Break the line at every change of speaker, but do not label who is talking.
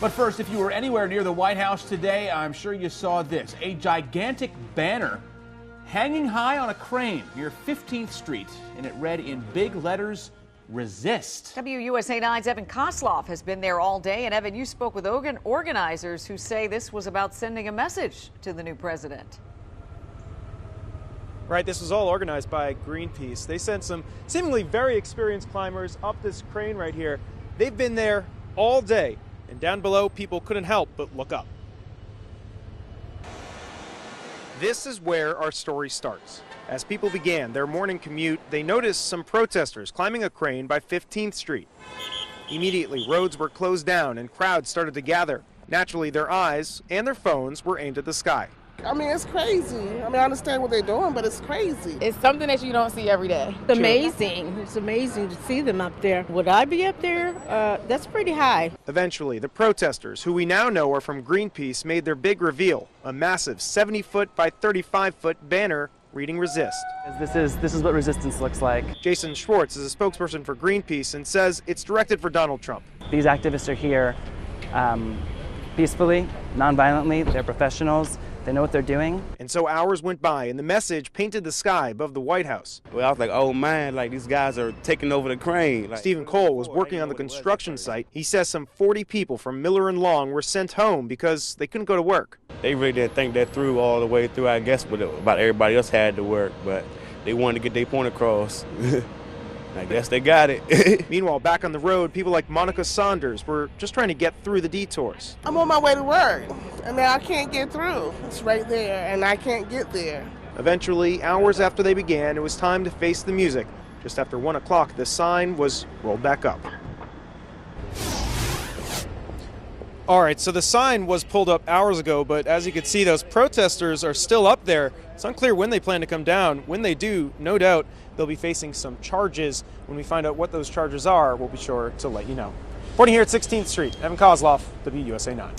But first, if you were anywhere near the White House today, I'm sure you saw this. A gigantic banner hanging high on a crane near 15th Street, and it read in big letters, "Resist."
WUSA 9's Evan Koslof has been there all day. And Evan, you spoke with organizers who say this was about sending a message to the new president.
Right, this was all organized by Greenpeace. They sent some seemingly very experienced climbers up this crane right here. They've been there all day, and down below, people couldn't help but look up. This is where our story starts. As people began their morning commute, they noticed some protesters climbing a crane by 15th Street. Immediately, roads were closed down and crowds started to gather. Naturally, their eyes and their phones were aimed at the sky.
I mean, it's crazy. I mean, I understand what they're doing, but it's crazy.
It's something that you don't see every day.
It's amazing. It's amazing to see them up there. Would I be up there? That's pretty high.
Eventually, the protesters, who we now know are from Greenpeace, made their big reveal, a massive 70-foot by 35-foot banner reading "Resist."
This is what resistance looks like.
Jason Schwartz is a spokesperson for Greenpeace and says it's directed for Donald Trump.
These activists are here peacefully, non-violently. They're professionals. They know what they're doing.
And so hours went by, and the message painted the sky above the White House.
Well, I was like, oh man, like these guys are taking over the crane. Like,
Stephen Cole was working on the construction site. He says some 40 people from Miller and Long were sent home because they couldn't go to work.
they really didn't think that through all the way through, I guess, but about everybody else had to work, but they wanted to get their point across. I guess they got it.
Meanwhile, back on the road, people like Monica Saunders were just trying to get through the detours.
I'm on my way to work, and now I can't get through. It's right there, and I can't get there.
Eventually, hours after they began, it was time to face the music. Just after 1 o'clock, the sign was rolled back up. All right, so the sign was pulled up hours ago, but as you can see, those protesters are still up there. It's unclear when they plan to come down. When they do, no doubt, they'll be facing some charges. When we find out what those charges are, we'll be sure to let you know. Reporting here at 16th Street, Evan Koslof, WUSA 9.